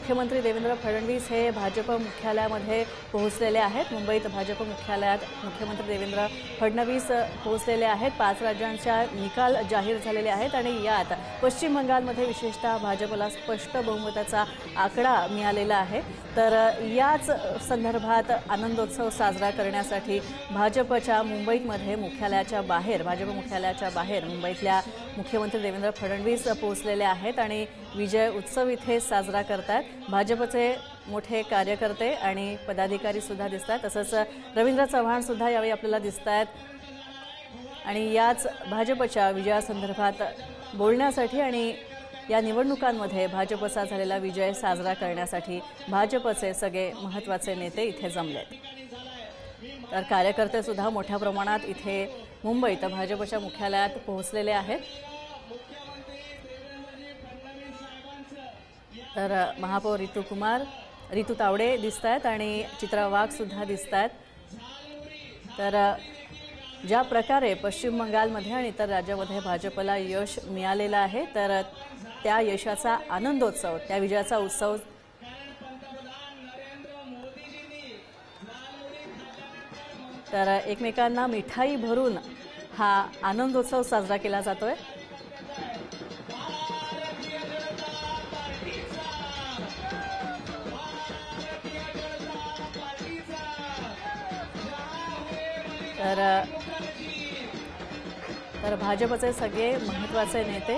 मुख्यमंत्री देवेंद्र फडणवीस हे भाजप मुख्यालयामध्ये पोहोचलेले आहेत। मुंबईत भाजप मुख्यालयात मुख्यमंत्री देवेंद्र फडणवीस पोहोचलेले आहेत। 5 राज्यांच्या निकाल जाहीर झालेले आहेत आणि यात पश्चिम बंगालमध्ये विशेषतः भाजपला स्पष्ट बहुमताचा आकडा मिळालेला आहे। तर याच संदर्भात आनंदोत्सव साजरा करण्यासाठी भाजपच्या मुंबईमध्ये भाजप मुख्यालयाच्या बाहेर मुंबईतल्या मुख्यमंत्री देवेंद्र फडणवीस पोहोचलेले आहेत आणि विजय उत्सव इथे साजरा करतात। भाजपचे मोठे कार्यकर्ते आणि पदाधिकारी सुद्धा दिसतात। तसंच रवींद्र चव्हाण सुद्धा यावेळी आपल्याला दिसतात आणि याच भाजपच्या विजयासंदर्भात बोलण्यासाठी आणि या निवडणुकांमध्ये भाजपचा झालेला विजय साजरा करण्यासाठी भाजपचे सगळे महत्त्वाचे नेते इथे जमलेत। तर कार्यकर्ते सुद्धा मोठ्या प्रमाणात इथे मुंबईत भाजपच्या मुख्यालयात पोहोचलेले आहेत। तर महापौर रितू तावडे दिसत आहेत आणि चित्रा वाघ सुद्धा दिसत आहेत। तर ज्या प्रकारे पश्चिम बंगालमध्ये आणि इतर राज्यामध्ये भाजपला यश मिळालेलं आहे, तर त्या यशाचा आनंदोत्सव, त्या विजयाचा उत्सव तर एकमेकांना मिठाई भरून हा आनंदोत्सव साजरा केला जातोय। तर भाजपचे सगळे महत्त्वाचे नेते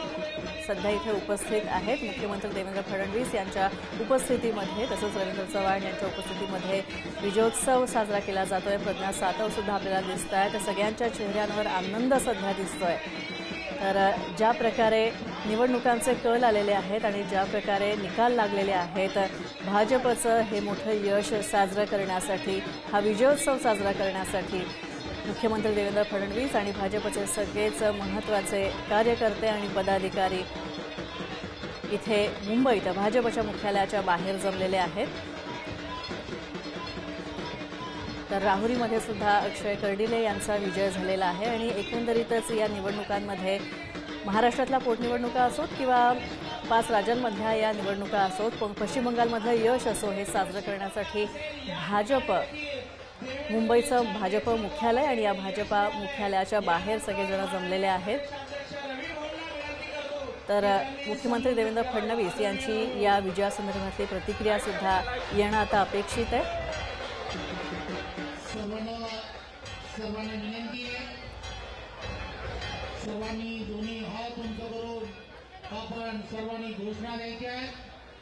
सध्या इथे उपस्थित आहेत। मुख्यमंत्री देवेंद्र फडणवीस यांच्या उपस्थितीमध्ये तसंच रवींद्र चव्हाण यांच्या उपस्थितीमध्ये विजयोत्सव साजरा केला जातोय। प्रज्ञा सातव सुद्धा आपल्याला दिसत आहेत। सगळ्यांच्या चेहऱ्यांवर आनंद सध्या दिसतोय। तर ज्या प्रकारे निवडणुकांचे कल आलेले आहेत आणि ज्या प्रकारे निकाल लागलेले आहेत, भाजपचं हे मोठं यश साजरं करण्यासाठी, हा विजयोत्सव साजरा करण्यासाठी मुख्यमंत्री देवेंद्र फडणवीस आणि भाजपचे सगळेच महत्त्वाचे कार्यकर्ते आणि पदाधिकारी इथे मुंबईत भाजपच्या मुख्यालयाच्या बाहेर जमलेले आहेत। तर राहुरीमध्ये सुद्धा अक्षय कर्डिले यांचा विजय झालेला आहे आणि एकंदरीतच या निवडणुकांमध्ये महाराष्ट्रातल्या पोटनिवडणुका असोत किंवा 5 राज्यांमधल्या या निवडणुका असोत, पश्चिम बंगालमधलं यश असो, हे साजरं करण्यासाठी मुंबईचं भाजप मुख्यालय आणि या भाजपा मुख्यालयाच्या बाहेर सगळेजण जमलेले आहेत। तर मुख्यमंत्री देवेंद्र फडणवीस यांची या विजयासंदर्भातली प्रतिक्रिया सुद्धा येणं आता अपेक्षित आहे। सर्वांनी दोन्ही हात उंच करून आपण सर्वांनी घोषणा द्यायची आहे।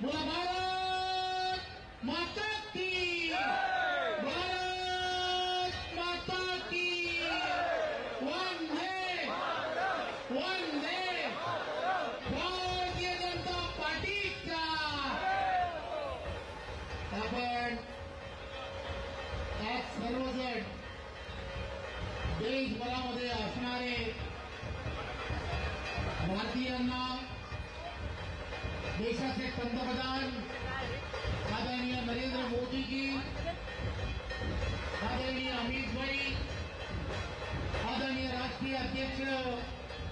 भारत माता की, भारत माता की, वंदे वंदे भारतीय जनता पार्टीचा। आपण आज सर्वजण देशभरामध्ये असणारे भारतीयांना, देशाचे पंतप्रधान आदरणीय नरेंद्र मोदी जी, आदरणीय अमित भाई, आदरणीय राष्ट्रीय अध्यक्ष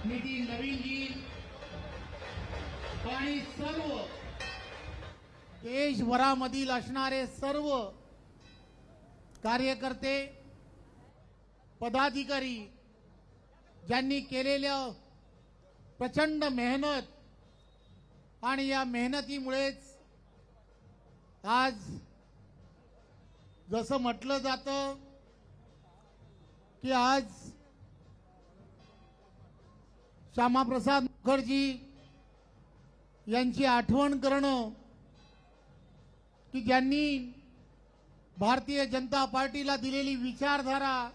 नितीन नवीन जी आणि सर्व देशभरामधील असणारे सर्व कार्यकर्ते, पदाधिकारी, ज्यांनी केलेल्या प्रचंड मेहनत आणि या मेहनतीमुळेच आज जसं म्हटलं जातं की आज श्यामाप्रसाद मुखर्जी यांची आठवण करणं, की ज्यांनी भारतीय जनता पार्टीला दिलेली विचारधारा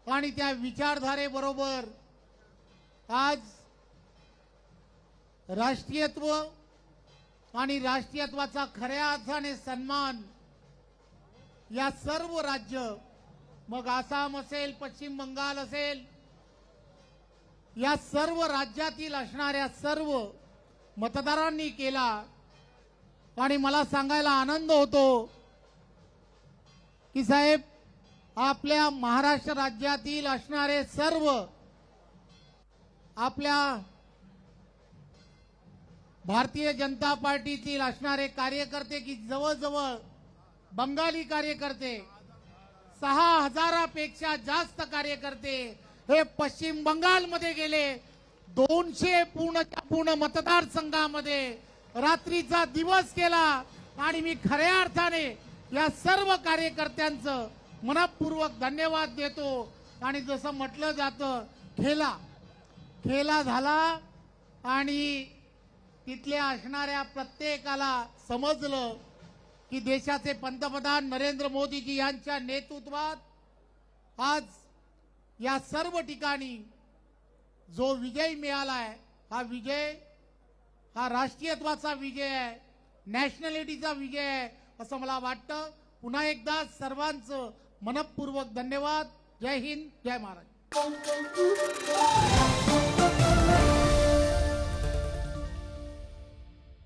आणि त्या विचारधारेबरोबर आज राष्ट्रीयत्व आणि राष्ट्रीयत्वाचा खऱ्या अर्थाने सन्मान या सर्व राज्य, मग आसाम असेल, पश्चिम बंगाल असेल, या सर्व राज्यातील असणाऱ्या सर्व मतदारांनी केला। आणि मला सांगायला आनंद होतो की साहेब, आपल्या महाराष्ट्र राज्यातील असणारे सर्व आपल्या भारतीय जनता पार्टीतील असणारे कार्यकर्ते की जवळजवळ बंगाली कार्यकर्ते 6,000पेक्षा जास्त कार्यकर्ते हे पश्चिम बंगालमध्ये गेले. 200 पूर्ण मतदारसंघामध्ये रात्रीचा दिवस केला आणि मी खऱ्या अर्थाने या सर्व कार्यकर्त्यांचं मनपूर्वक धन्यवाद देतो. आणि जसं म्हटलं जातं खेला झाला आणि तिथल्या असणाऱ्या प्रत्येकाला समजलं की देशाचे पंतप्रधान नरेंद्र मोदीजी यांच्या नेतृत्वात आज या सर्व ठिकाणी जो विजय मिळालाय हा विजय हा राष्ट्रीयत्वाचा विजय आहे, नॅशनॅलिटीचा विजय आहे असं मला वाटतं. पुन्हा एकदा सर्वांचं मनपूर्वक धन्यवाद. जय हिंद, जय महाराष्ट्र.